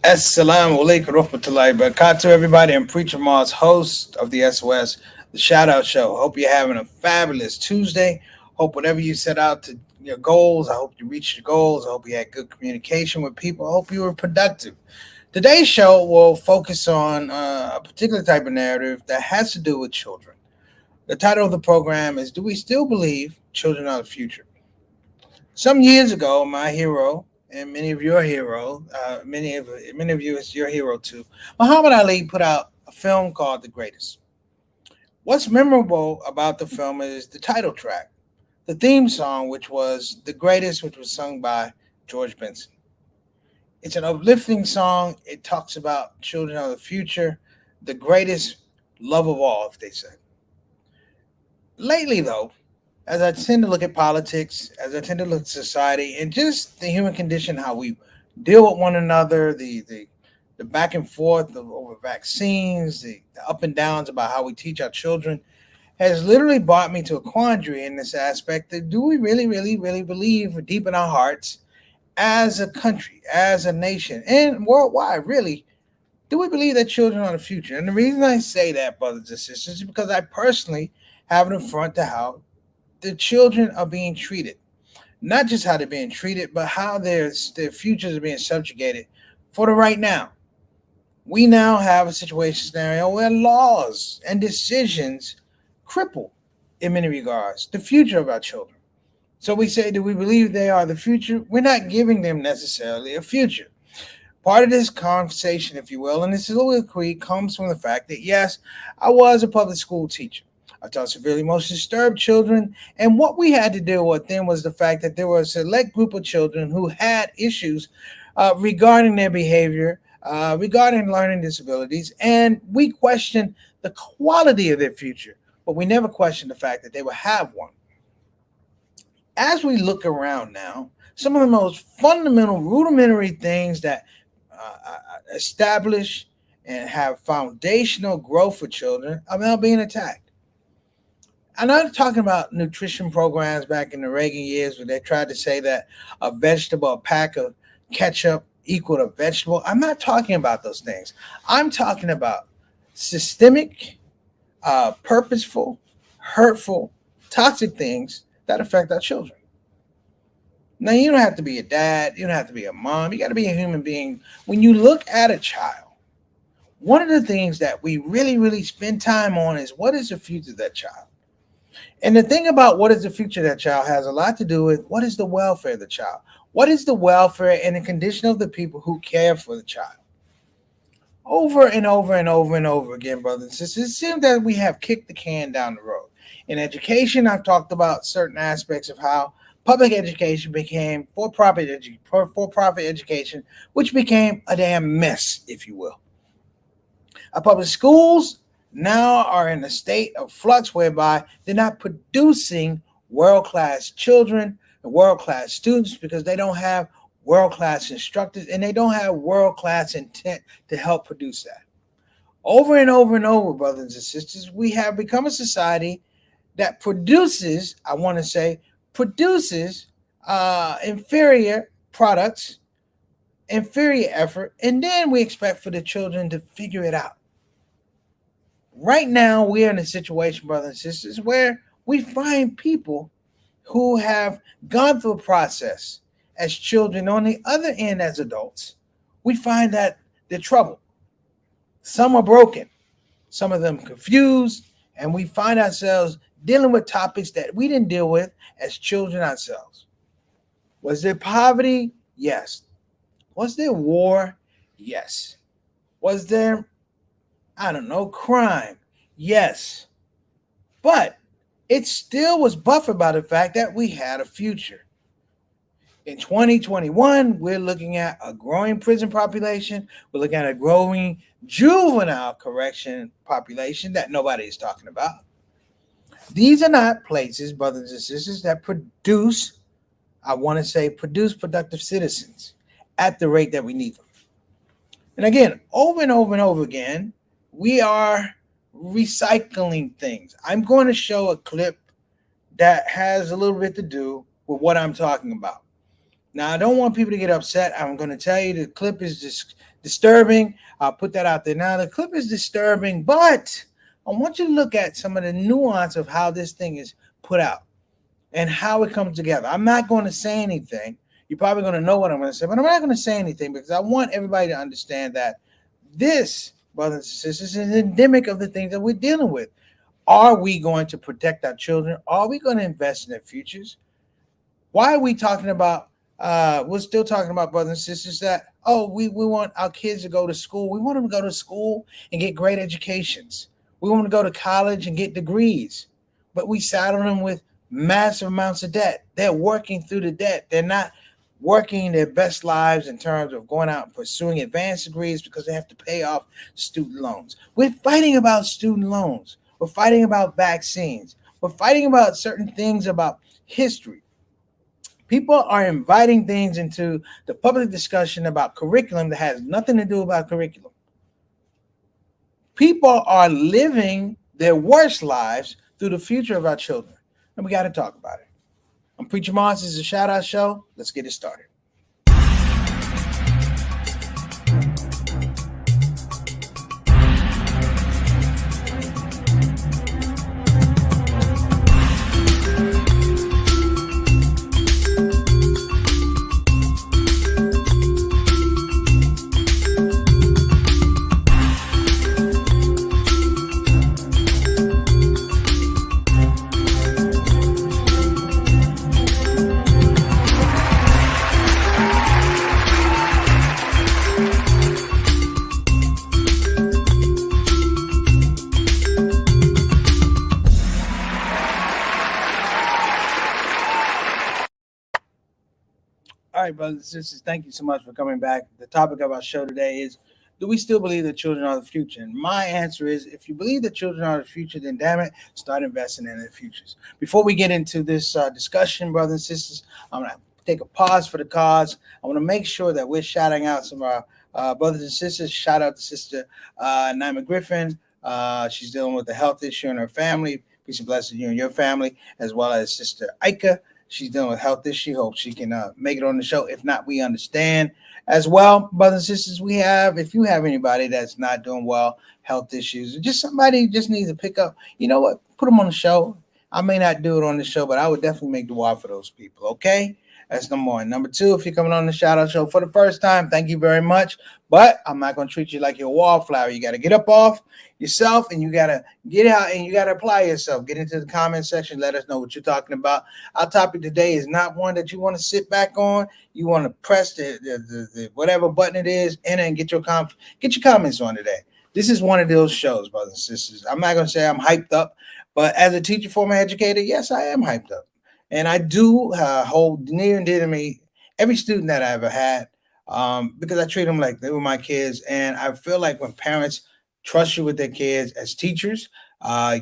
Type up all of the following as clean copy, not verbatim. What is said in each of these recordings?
Assalamu alaikum rahmatullahi barakatuh, everybody. I'm Preacher Mars, host of the SOS, the Shout Out Show. Hope you're having a fabulous Tuesday. Hope whatever you set out to your goals, I hope you reached your goals. I hope you had good communication with people. I hope you were productive. Today's show will focus on a particular type of narrative that has to do with children. The title of the program is Do We Still Believe Children Are the Future? Some years ago, my hero and many of your hero, many of you is your hero too. Muhammad Ali put out a film called The Greatest. What's memorable about the film is the title track, the theme song, which was The Greatest, which was sung by George Benson. It's an uplifting song. It talks about children of the future, the greatest love of all, if they said. Lately, though, as I tend to look at politics, as I tend to look at society, and just the human condition, how we deal with one another, the back and forth over vaccines, the up and downs about how we teach our children, has literally brought me to a quandary in this aspect that do we really, really, really believe deep in our hearts as a country, as a nation, and worldwide, really, do we believe that children are the future? And the reason I say that, brothers and sisters, is because I personally have an affront to how the children are being treated. Not just how they're being treated, but how their futures are being subjugated for the right now. We now have a situation scenario where laws and decisions cripple, in many regards, the future of our children. So we say, do we believe they are the future? We're not giving them necessarily a future. Part of this conversation, if you will, and this soliloquy comes from the fact that, yes, I was a public school teacher. I taught severely most disturbed children. And what we had to deal with then was the fact that there was a select group of children who had issues regarding their behavior, regarding learning disabilities. And we questioned the quality of their future, but we never questioned the fact that they would have one. As we look around now, some of the most fundamental, rudimentary things that establish and have foundational growth for children are now being attacked. I'm not talking about nutrition programs back in the Reagan years where they tried to say that a vegetable, a pack of ketchup equaled a vegetable. I'm not talking about those things. I'm talking about systemic, purposeful, hurtful, toxic things that affect our children. Now, you don't have to be a dad. You don't have to be a mom. You got to be a human being. When you look at a child, one of the things that we really, really spend time on is what is the future of that child? And the thing about what is the future of that child has a lot to do with what is the welfare of the child? What is the welfare and the condition of the people who care for the child? Over and over and over and over again, brothers and sisters, it seems that we have kicked the can down the road. In education, I've talked about certain aspects of how public education became for-profit education, which became a damn mess, if you will. Our public schools now are in a state of flux whereby they're not producing world-class children and world-class students because they don't have world-class instructors and they don't have world-class intent to help produce that. Over and over and over, brothers and sisters, we have become a society that produces, I want to say, produces inferior products, inferior effort, and then we expect for the children to figure it out. Right now, we're in a situation, brothers and sisters, where we find people who have gone through a process as children. On the other end, as adults, we find that they're troubled. Some are broken, some of them confused, and we find ourselves dealing with topics that we didn't deal with as children ourselves. Was there poverty? Yes. Was there war? Yes. Was there, I don't know, crime? Yes. But it still was buffered by the fact that we had a future. In 2021, we're looking at a growing prison population. We're looking at a growing juvenile correction population that nobody is talking about. These are not places, brothers and sisters, that produce, I want to say, produce productive citizens at the rate that we need them. And again, over and over and over again, we are recycling things. I'm going to show a clip that has a little bit to do with what I'm talking about. Now, I don't want people to get upset. I'm going to tell you the clip is disturbing. I'll put that out there. Now, the clip is disturbing, but I want you to look at some of the nuance of how this thing is put out and how it comes together. I'm not going to say anything. You're probably going to know what I'm going to say, but I'm not going to say anything because I want everybody to understand that this, brothers and sisters, is endemic of the things that we're dealing with. Are we going to protect our children? Are we going to invest in their futures? Why are we talking about we're still talking about brothers and sisters that we want our kids to go to school. We want them to go to school and get great educations. We want them to go to college and get degrees. But we saddle them with massive amounts of debt. They're working through the debt. They're not working their best lives in terms of going out and pursuing advanced degrees because they have to pay off student loans. We're fighting about student loans. We're fighting about vaccines. We're fighting about certain things about history. People are inviting things into the public discussion about curriculum that has nothing to do about curriculum. People are living their worst lives through the future of our children, and we got to talk about it. I'm Preacher Moss. This is a Shout Out Show. Let's get it started. All right, brothers and sisters, thank you so much for coming back. The topic of our show today is, do we still believe that children are the future? And my answer is, if you believe that children are the future, then damn it, start investing in their futures. Before we get into this discussion, brothers and sisters, I'm going to take a pause for the cause. I want to make sure that we're shouting out some of our brothers and sisters. Shout out to Sister Naima Griffin. She's dealing with a health issue in her family. Peace and blessings to you and your family, as well as Sister Ika. She's dealing with health issues. Hope she can make it on the show. If not, we understand as well. Brothers and sisters, we have, if you have anybody that's not doing well, health issues, or just somebody who just needs to pick up, you know what, put them on the show. I may not do it on the show, but I would definitely make the wall for those people, okay? That's number one. Number two, if you're coming on the Shout Out Show for the first time, thank you very much. But I'm not going to treat you like you're a wallflower. You got to get up off yourself and you got to get out and you got to apply yourself. Get into the comment section. Let us know what you're talking about. Our topic today is not one that you want to sit back on. You want to press the whatever button it is, enter and get your comments on today. This is one of those shows, brothers and sisters. I'm not going to say I'm hyped up, but as a teacher, former educator, yes, I am hyped up. And I do hold near and dear to me every student that I ever had because I treat them like they were my kids. And I feel like when parents trust you with their kids as teachers,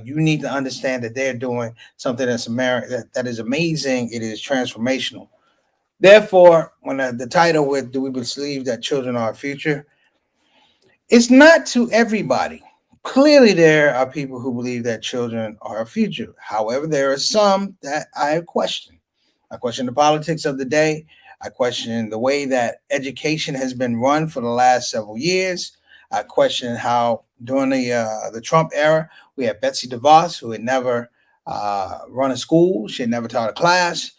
you need to understand that they're doing something that is amazing. It is transformational. Therefore, when the title with "Do we believe that children are our future?" It's not to everybody. Clearly, there are people who believe that children are our future. However, there are some that I question. I question the politics of the day. I question the way that education has been run for the last several years. I question how during the Trump era, we had Betsy DeVos, who had never run a school. She had never taught a class.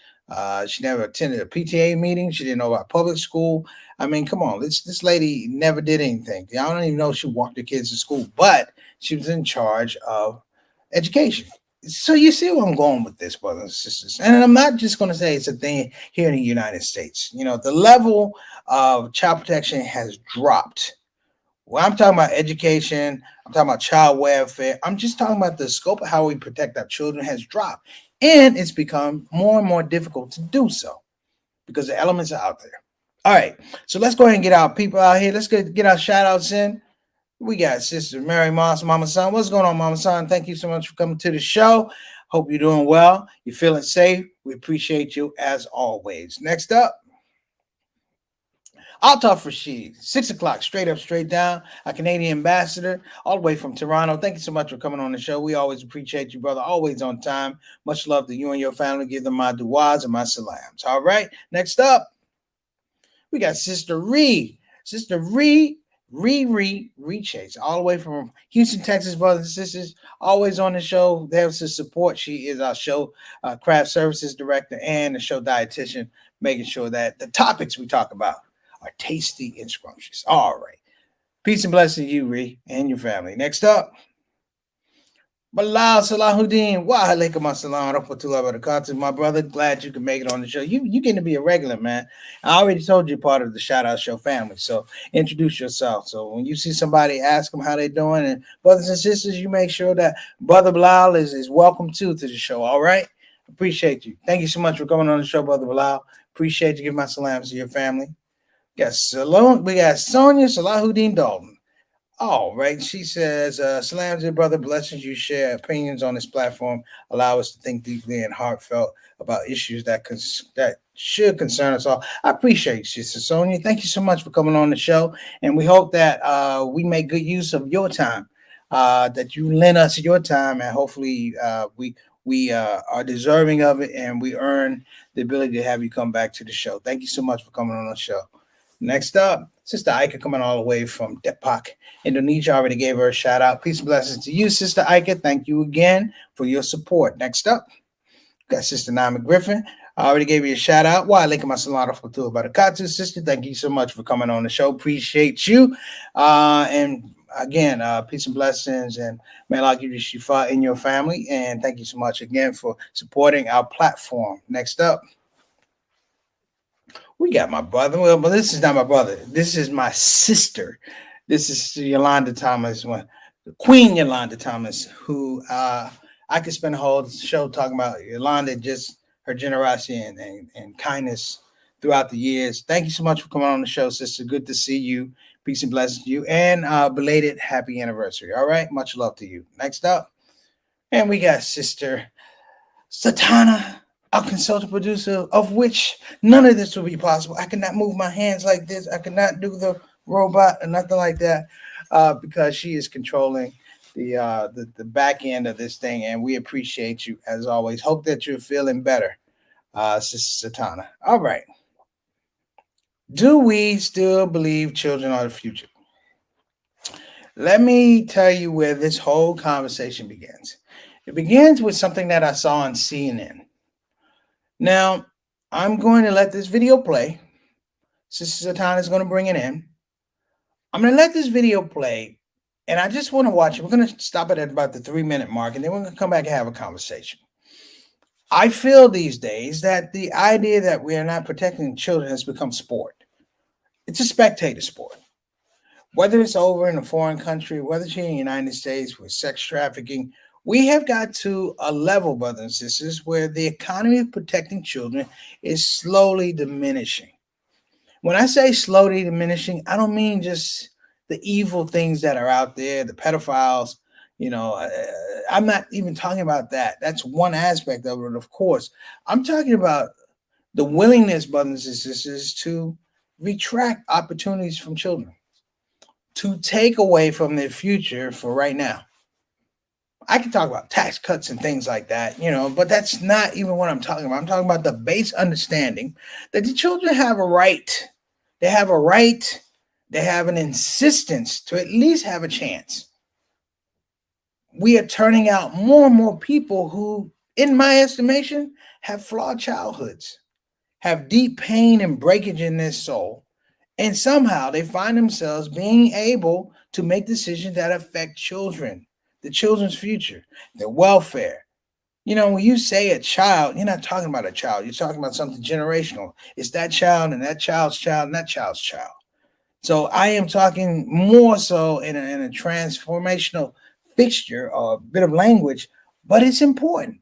She never attended a PTA meeting. She didn't know about public school. I mean, come on, this lady never did anything. I don't even know if she walked her kids to school, but she was in charge of education. So you see where I'm going with this, brothers and sisters. And I'm not just going to say it's a thing here in the United States. You know, the level of child protection has dropped. When I'm talking about education, I'm talking about child welfare. I'm just talking about the scope of how we protect our children has dropped. And it's become more and more difficult to do so because the elements are out there. All right, so let's go ahead and get our people out here. Let's get our shout outs in. We got Sister Mary Moss, Mama Son. What's going on, Mama Son? Thank you so much for coming to the show. Hope you're doing well. You're feeling safe. We appreciate you as always. Next up, I'll talk for she 6 o'clock, straight up, straight down. A Canadian ambassador, all the way from Toronto. Thank you so much for coming on the show. We always appreciate you, brother. Always on time. Much love to you and your family. Give them my duas and my salams. All right. Next up, We got Sister Ree Chase, all the way from Houston, Texas, brothers and sisters, always on the show. There's to support. She is our show craft services director and the show dietitian, making sure that the topics we talk about are tasty and scrumptious. All right. Peace and blessings to you, Ree, and your family. Next up, Bilal Salahuddin. Wa alaikum assalam rahmatullahi wa barakatuh. My brother, glad you can make it on the show. You getting to be a regular, man. I already told you part of the Shout Out Show family. So introduce yourself. So when you see somebody, ask them how they doing. And brothers and sisters, you make sure that Brother Bilal is welcome too to the show. All right. Appreciate you. Thank you so much for coming on the show, Brother Bilal. Appreciate you. Give my salams to your family. We got Sonia Salahuddin Dalton. All right. She says, Salam to your brother, blessings. You share opinions on this platform. Allow us to think deeply and heartfelt about issues that should concern us all. I appreciate you, Sister Sonia. Thank you so much for coming on the show. And we hope that we make good use of your time, that you lend us your time, and hopefully we are deserving of it, and we earn the ability to have you come back to the show. Thank you so much for coming on the show. Next up, Sister Ika coming all the way from Depok, Indonesia. I already gave her a shout out. Peace and blessings to you, Sister Ika. Thank you again for your support. Next up, got Sister Naima Griffin. I already gave you a shout out. Wa alaikum assalam rahmatullahi wa barakatuh, sister. Thank you so much for coming on the show. Appreciate you. And again, peace and blessings, and may Allah give you shifa in your family. And thank you so much again for supporting our platform. Next up, we got my brother. Well, but this is not my brother. This is my sister. This is Yolanda Thomas, Queen Yolanda Thomas, who I could spend a whole show talking about Yolanda, just her generosity and kindness throughout the years. Thank you so much for coming on the show, sister. Good to see you. Peace and blessings to you. And belated happy anniversary. All right. Much love to you. Next up. And we got Sister Satana, a consultant producer, of which none of this will be possible. I cannot move my hands like this. I cannot do the robot or nothing like that, because she is controlling the back end of this thing, and we appreciate you as always. Hope that you're feeling better, Sister Satana. All right. Do we still believe children are the future? Let me tell you where this whole conversation begins. It begins with something that I saw on CNN. Now, I'm going to let this video play. Sister Satana is going to bring it in. I'm going to let this video play, and I just want to watch it. We're going to stop it at about the 3-minute mark, and then we're going to come back and have a conversation. I feel these days that the idea that we are not protecting children has become sport. It's a spectator sport. Whether it's over in a foreign country, whether it's here in the United States with sex trafficking, we have got to a level, brothers and sisters, where the economy of protecting children is slowly diminishing. When I say slowly diminishing, I don't mean just the evil things that are out there, the pedophiles. I'm not even talking about that. That's one aspect of it, of course. I'm talking about the willingness, brothers and sisters, to retract opportunities from children, to take away from their future for right now. I can talk about tax cuts and things like that, but that's not even what I'm talking about. I'm talking about the base understanding that the children have a right. They have a right. They have an insistence to at least have a chance. We are turning out more and more people who, in my estimation, have flawed childhoods, have deep pain and breakage in their soul, and somehow they find themselves being able to make decisions that affect children, the children's future, their welfare. When you say a child, you're not talking about a child. You're talking about something generational. It's that child and that child's child and that child's child. So I am talking more so in a transformational fixture or a bit of language, but it's important.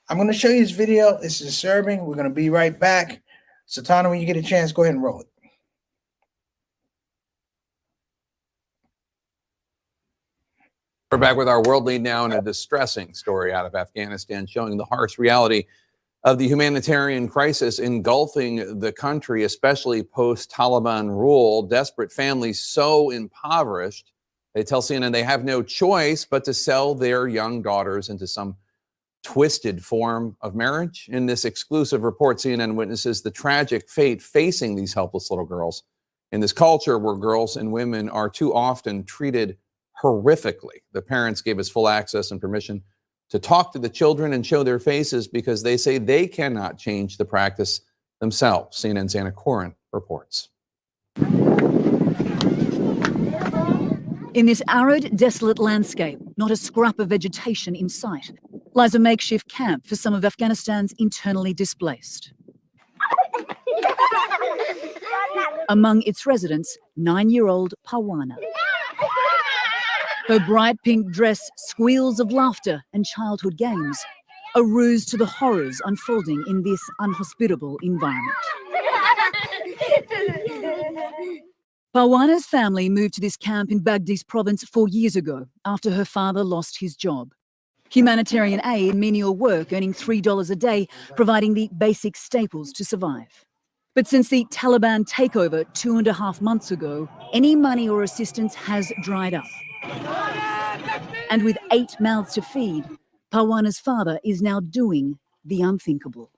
I'm going to show you this video. It's disturbing. We're going to be right back. Satana, when you get a chance, go ahead and roll it. We're back with our world lead now, in a distressing story out of Afghanistan showing the harsh reality of the humanitarian crisis engulfing the country, especially post-Taliban rule. Desperate families so impoverished, they tell CNN they have no choice but to sell their young daughters into some twisted form of marriage. In this exclusive report, CNN witnesses the tragic fate facing these helpless little girls in this culture where girls and women are too often treated horrifically. The parents gave us full access and permission to talk to the children and show their faces because they say they cannot change the practice themselves. CNN's Anna Corin reports. In this arid, desolate landscape, not a scrap of vegetation in sight, lies a makeshift camp for some of Afghanistan's internally displaced. Among its residents, 9-year-old Parwana. Her bright pink dress squeals of laughter and childhood games, a ruse to the horrors unfolding in this unhospitable environment. Parwana's family moved to this camp in Baghdis province 4 years ago after her father lost his job. Humanitarian aid, menial work, earning $3 a day, providing the basic staples to survive. But since the Taliban takeover 2.5 months ago, any money or assistance has dried up. And with 8 mouths to feed, Parwana's father is now doing the unthinkable.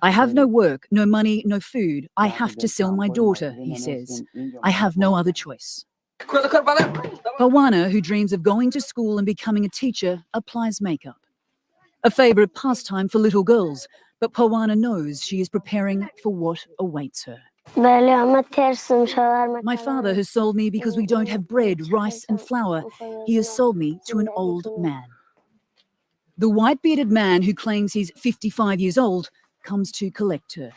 I have no work, no money, no food. I have to sell my daughter, he says. I have no other choice. Parwana, who dreams of going to school and becoming a teacher, applies makeup. A favourite pastime for little girls, but Parwana knows she is preparing for what awaits her. My father has sold me because we don't have bread, rice and flour. He has sold me to an old man. The white-bearded man, who claims he's 55 years old, comes to collect her.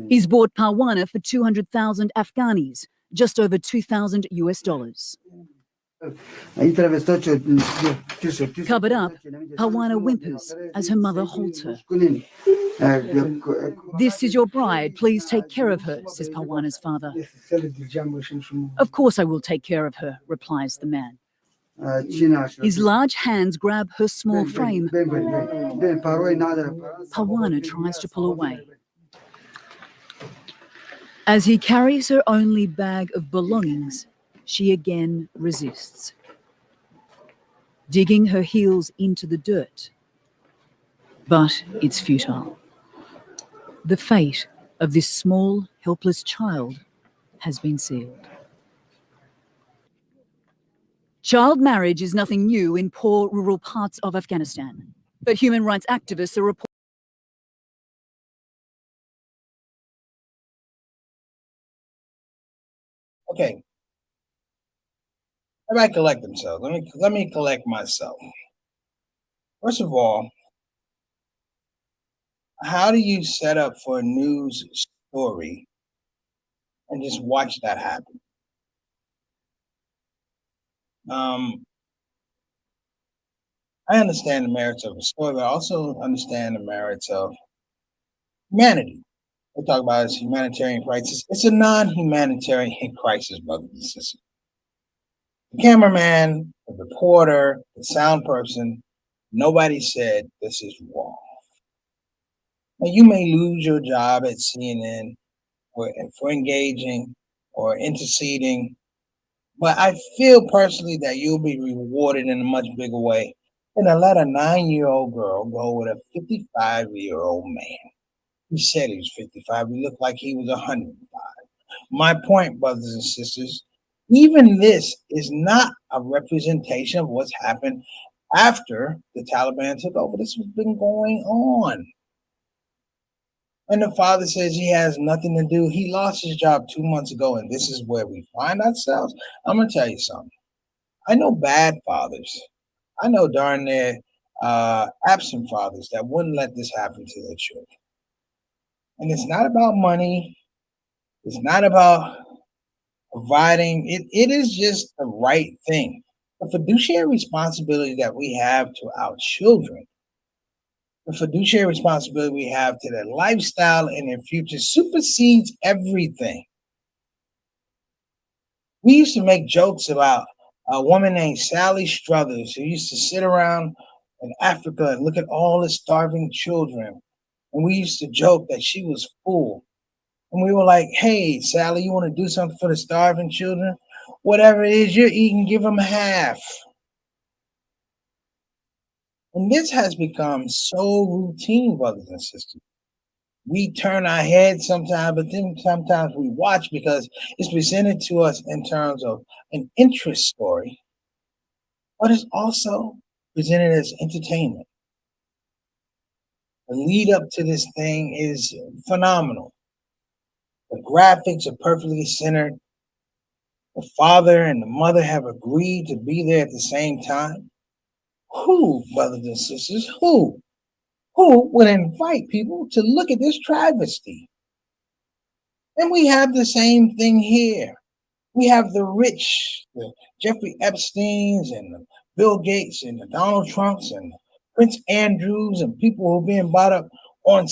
He's bought Parwana for 200,000 Afghanis, just over $2,000 US. Covered up, Parwana whimpers as her mother holds her. This is your bride, please take care of her, says Parwana's father. Of course I will take care of her, replies the man. His large hands grab her small frame. Parwana tries to pull away. As he carries her only bag of belongings, she again resists, digging her heels into the dirt. But it's futile. The fate of this small, helpless child has been sealed. Child marriage is nothing new in poor rural parts of Afghanistan, but human rights activists are reporting. Okay. Everybody collect themselves. Let me collect myself. First of all, how do you set up for a news story and just watch that happen? I understand the merits of a story, but I also understand the merits of humanity. We talk about it as humanitarian crisis. It's a non-humanitarian crisis, brothers and sisters. The cameraman, the reporter, the sound person, nobody said this is wrong. Now, you may lose your job at CNN for engaging or interceding, but I feel personally that you'll be rewarded in a much bigger way than to let a 9-year-old girl go with a 55-year-old man. He said he was 55. He looked like he was 105. My point, brothers and sisters, even this is not a representation of what's happened after the Taliban took over. This has been going on. And the father says he has nothing to do. He lost his job 2 months ago, and this is where we find ourselves. I'm going to tell you something. I know bad fathers. I know darn near absent fathers that wouldn't let this happen to their children. And it's not about money. It's not about providing. It is just the right thing. The fiduciary responsibility that we have to our children, the fiduciary responsibility we have to their lifestyle and their future supersedes everything. We used to make jokes about a woman named Sally Struthers who used to sit around in Africa and look at all the starving children. And we used to joke that she was full. And we were like, hey, Sally, you want to do something for the starving children? Whatever it is you're eating, give them half. And this has become so routine, brothers and sisters. We turn our heads sometimes, but then sometimes we watch because it's presented to us in terms of an interest story, but it's also presented as entertainment. The lead up to this thing is phenomenal. The graphics are perfectly centered. The father and the mother have agreed to be there at the same time. Who, brothers and sisters, who would invite people to look at this travesty? And we have the same thing here. We have the rich, the Jeffrey Epsteins and the Bill Gates and the Donald Trumps and Prince Andrews and people who are being brought up on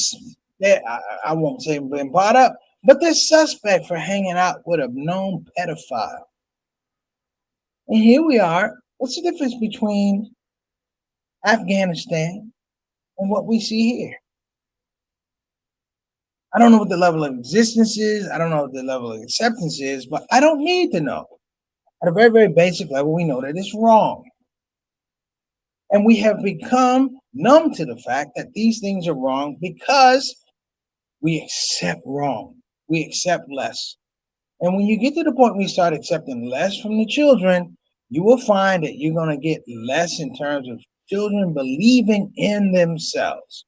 that I won't say being brought up, but they're suspect for hanging out with a known pedophile. And here we are. What's the difference between Afghanistan and what we see here? I don't know what the level of existence is. I don't know what the level of acceptance is, but I don't need to know. At a very, very basic level, we know that it's wrong. And we have become numb to the fact that these things are wrong because we accept wrong. We accept less. And when you get to the point where you start accepting less from the children, you will find that you're going to get less in terms of children believing in themselves.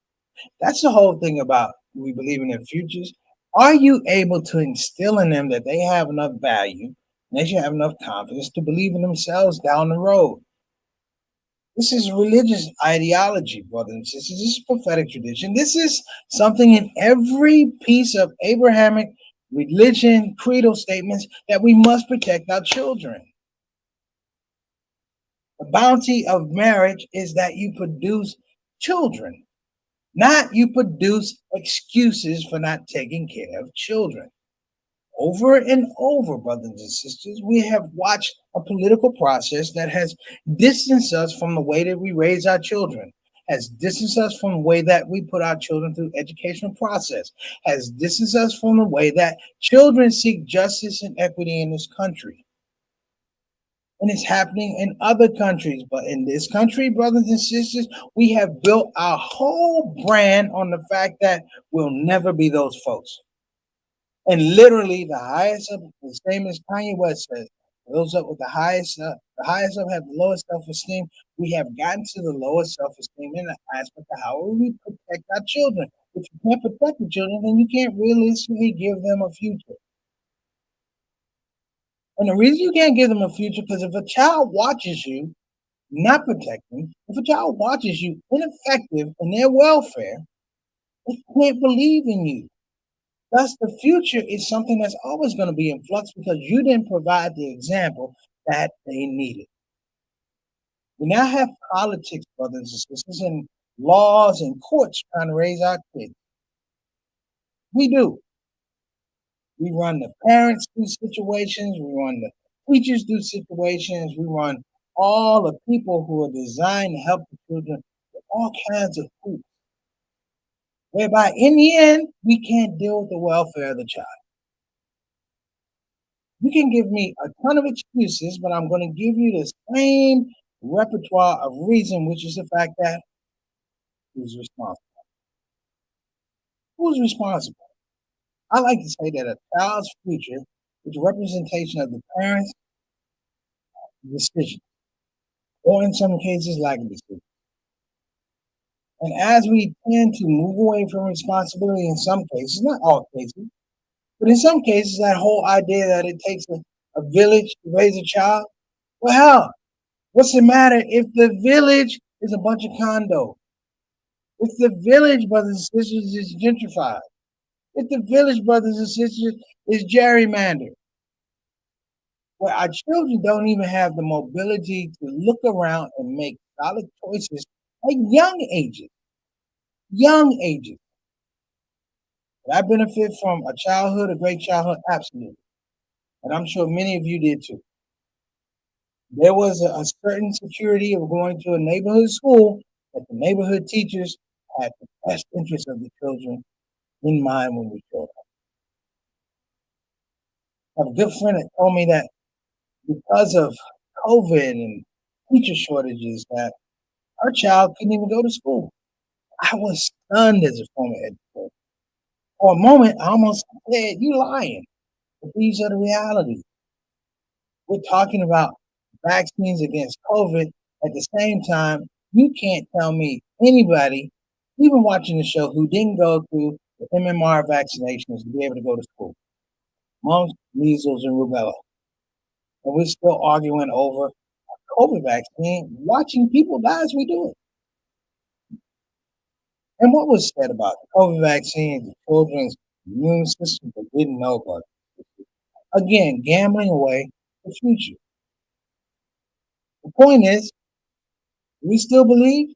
That's the whole thing about we believe in their futures. Are you able to instill in them that they have enough value and they should have enough confidence to believe in themselves down the road? This is religious ideology, brothers and sisters. This is prophetic tradition. This is something in every piece of Abrahamic religion, creedal statements that we must protect our children. The bounty of marriage is that you produce children, not you produce excuses for not taking care of children. Over and over, brothers and sisters, we have watched a political process that has distanced us from the way that we raise our children, has distanced us from the way that we put our children through educational process, has distanced us from the way that children seek justice and equity in this country. And it's happening in other countries. But in this country, brothers and sisters, we have built our whole brand on the fact that we'll never be those folks. And literally, the highest up, the same as Kanye West says, those up with the highest up have the lowest self-esteem. We have gotten to the lowest self-esteem in the aspect of how we protect our children. If you can't protect the children, then you can't realistically give them a future. And the reason you can't give them a future, because if a child watches you not protect them, if a child watches you ineffective in their welfare, they can't believe in you. Thus, the future is something that's always going to be in flux because you didn't provide the example that they needed. We now have politics, brothers and sisters, and laws and courts trying to raise our kids. We do. We run the parents through situations. We run the teachers through situations. We run all the people who are designed to help the children with all kinds of hoops. Whereby, in the end, we can't deal with the welfare of the child. You can give me a ton of excuses, but I'm going to give you the same repertoire of reason, which is the fact that who's responsible? Who's responsible? I like to say that a child's future is a representation of the parents' decision, or in some cases, lack of decision. And as we tend to move away from responsibility in some cases, not all cases, but in some cases, that whole idea that it takes a village to raise a child, well, hell, what's the matter if the village is a bunch of condos? If the village, brothers and sisters, is gentrified? If the village, brothers and sisters, is gerrymandered? Where our children don't even have the mobility to look around and make solid choices at young ages. Young ages. Did I benefit from a childhood, a great childhood? Absolutely. And I'm sure many of you did too. There was a certain security of going to a neighborhood school that the neighborhood teachers had the best interest of the children in mind when we taught them. I have a good friend that told me that because of COVID and teacher shortages, that her child couldn't even go to school. I was stunned as a former educator. For a moment, I almost said, "You lying." But these are the realities. We're talking about vaccines against COVID. At the same time, you can't tell me anybody, even watching the show, who didn't go through the MMR vaccinations to be able to go to school. Mumps, measles, and rubella. And we're still arguing over a COVID vaccine, watching people die as we do it. And what was said about the COVID vaccine, the children's immune system that didn't know about it? Again, gambling away the future. The point is, we still believe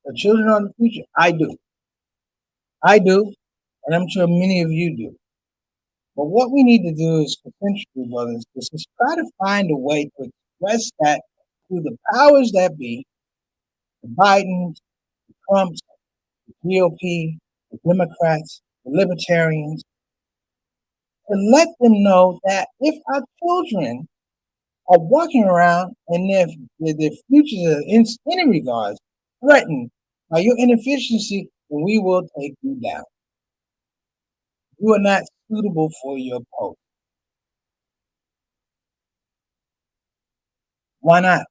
the children are the future. I do. I do. And I'm sure many of you do. But what we need to do is, potentially, brothers, is try to find a way to express that to the powers that be, the Bidens, the Trumps, the GOP, the Democrats, the Libertarians, to let them know that if our children are walking around and if their futures are in any regards threatened by your inefficiency, then we will take you down. You are not suitable for your post. Why not?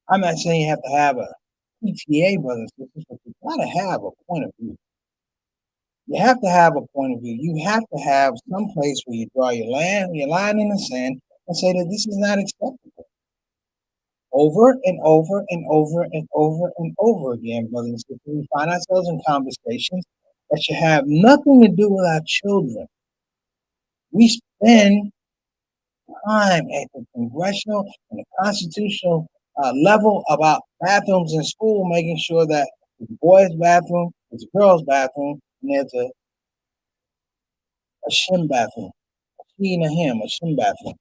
I'm not saying you have to have a PTA, brothers and sisters, but you gotta have a point of view. You have to have a point of view. You have to have some place where you draw your line in the sand and say that this is not acceptable. Over and over and over and over and over again, brothers and sisters, we find ourselves in conversations that should have nothing to do with our children. We spend time at the congressional and the constitutional level about bathrooms in school, making sure that the boys' bathroom is a girls' bathroom, and there's a shim bathroom, a she and a him, a shim bathroom.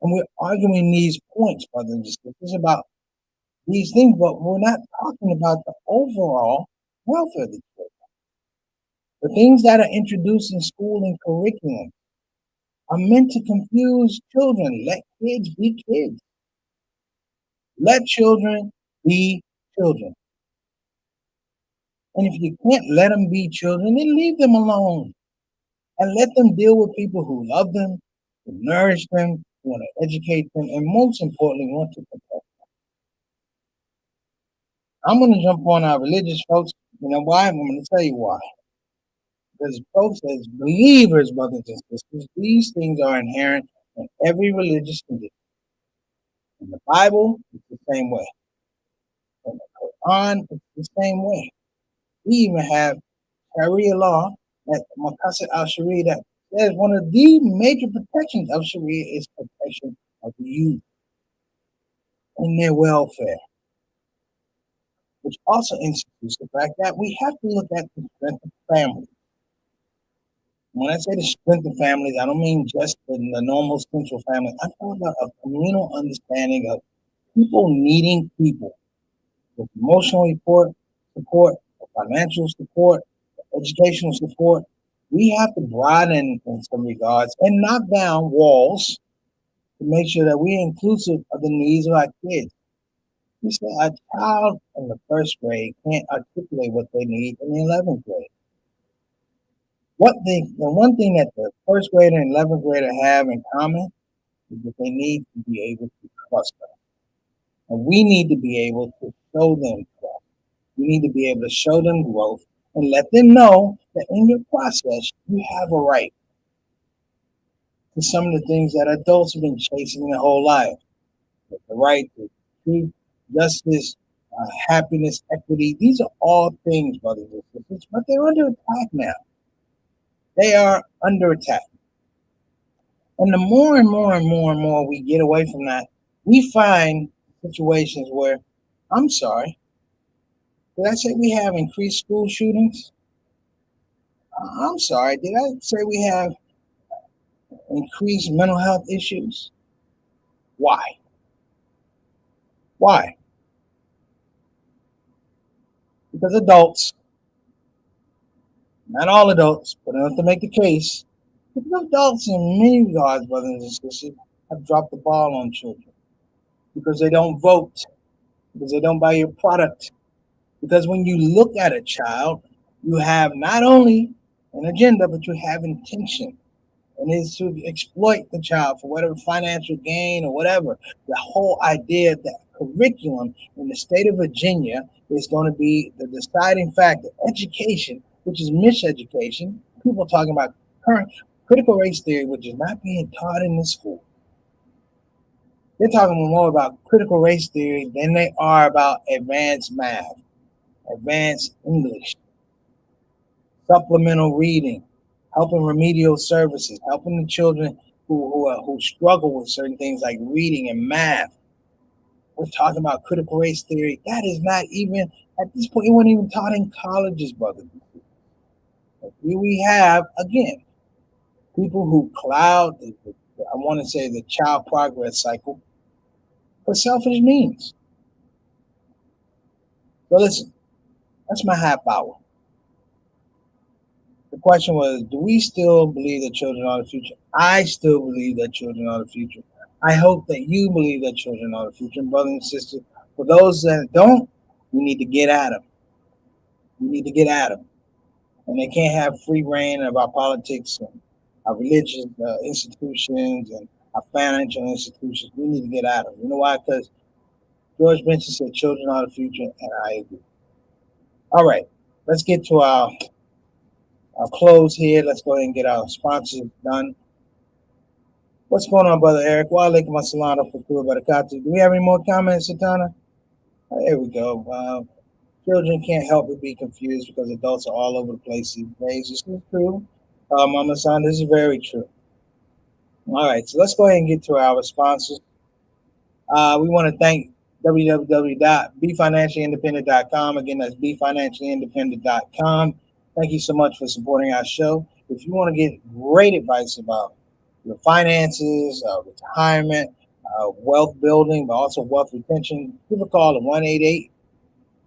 And we're arguing these points, brothers and sisters. It's about these things, but we're not talking about the overall welfare of the children. The things that are introduced in school and curriculum are meant to confuse children. Let kids be kids. Let children be children. And if you can't let them be children, then leave them alone and let them deal with people who love them, who nourish them, who want to educate them, and most importantly, want to protect them. I'm going to jump on our religious folks. You know why? I'm going to tell you why. Because folks, as believers, brothers and sisters, these things are inherent in every religious condition. In the Bible, it's the same way. In the Quran, it's the same way. We even have Sharia law, that Maqasid al-Sharia, that says one of the major protections of Sharia is protection of the youth and their welfare, which also institutes the fact that we have to look at the strength of families. When I say the strength of families, I don't mean just the normal central family. I'm talking about a communal understanding of people needing people with emotional support, financial support, educational support. We have to broaden in some regards and knock down walls to make sure that we're inclusive of the needs of our kids. We say a child in the first grade can't articulate what they need in the 11th grade. The one thing that the first grader and 11th grader have in common is that they need to be able to trust us. And we need to be able to show them trust. We need to be able to show them growth and let them know that in your process, you have a right to some of the things that adults have been chasing their whole life. The right to truth, justice, happiness, equity. These are all things, brothers and sisters, but they're under attack now. They are under attack. And the more and more and more and more we get away from that, we find situations where, I'm sorry, did I say we have increased school shootings? I'm sorry, did I say we have increased mental health issues? Why? Why? Because adults, not all adults, but enough to make the case, Because adults, in many regards, brothers and sisters, have dropped the ball on children because they don't vote, because they don't buy your product. Because when you look at a child, you have not only an agenda, but you have intention. And it's to exploit the child for whatever financial gain or whatever. The whole idea that curriculum in the state of Virginia is going to be the deciding factor. Education, which is miseducation, people talking about current critical race theory, which is not being taught in the school. They're talking more about critical race theory than they are about advanced math, advanced English, supplemental reading, helping remedial services, helping the children who struggle with certain things like reading and math. We're talking about critical race theory. That is not even at this point. It wasn't even taught in colleges, brother. Here we have again people who cloud I want to say the child progress cycle for selfish means. So listen, that's my half hour. The question was, do we still believe that children are the future? I still believe that children are the future. I hope that you believe that children are the future. And brothers and sisters, for those that don't, we need to get at them. We need to get at them. And they can't have free reign of our politics and our religious institutions and our financial institutions. We need to get at them. You know why? Because George Benson said children are the future, and I agree. All right, let's get to our close here. Let's go ahead and get our sponsors done. What's going on, Brother Eric? Wa alaikum assalam wa rahmatullahi wa barakatuh. Do we have any more comments, Satana? There we go. Children can't help but be confused because adults are all over the place these days. This is true. Mama San, this is very true. All right, so let's go ahead and get to our sponsors. We want to thank www.befinanciallyindependent.com. Again, that's befinanciallyindependent.com. Thank you so much for supporting our show. If you want to get great advice about your finances, retirement, wealth building, but also wealth retention, give a call at 188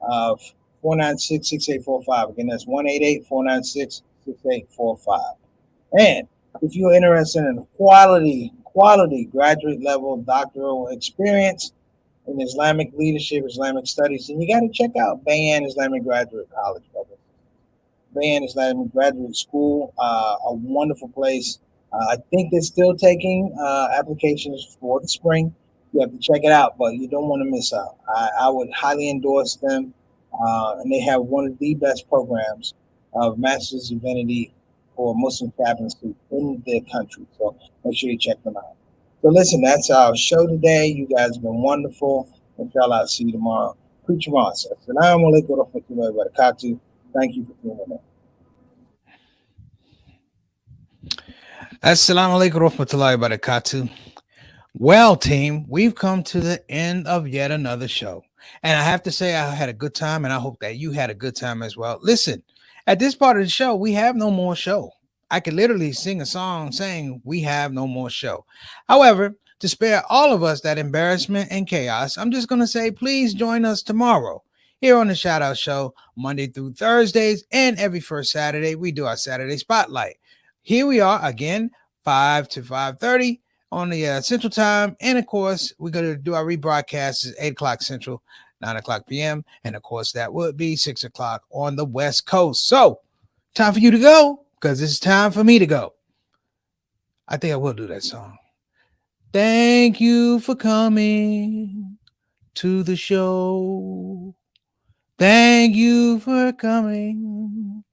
496 6845. Again, that's 188 496 6845. And if you're interested in quality graduate level doctoral experience in Islamic leadership, Islamic studies, then you got to check out Bayan Islamic Graduate College, brother. Bayan Islamic Graduate School, a wonderful place. I think they're still taking applications for the spring. You have to check it out, but you don't want to miss out. I would highly endorse them, and they have one of the best programs of Master's Divinity for Muslim chaplains in the country. So make sure you check them out. So listen, that's our show today. You guys have been wonderful. Inshallah, I'll see you tomorrow. Preacher Moss. Assalamu alaikum wa rahmatullahi wa barakatuh. Thank you for tuning in. Assalamu alaikum wa rahmatullahi wa barakatuh. Well, team, we've come to the end of yet another show. And I have to say, I had a good time, and I hope that you had a good time as well. Listen, at this part of the show, we have no more show. I could literally sing a song saying we have no more show. However, to spare all of us that embarrassment and chaos, I'm just going to say, please join us tomorrow here on the Shout Out Show, Monday through Thursdays, and every first Saturday, we do our Saturday Spotlight. Here we are again, 5 to 5:30 on the Central Time. And of course, we're going to do our rebroadcast at 8 o'clock Central, 9 o'clock p.m. And of course, that would be 6 o'clock on the West Coast. So, time for you to go, because it's time for me to go. I think I will do that song. Thank you for coming to the show. Thank you for coming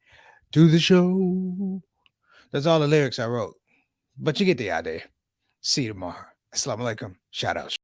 to the show. That's all the lyrics I wrote. But you get the idea. See you tomorrow. Assalamu alaikum. Shout out.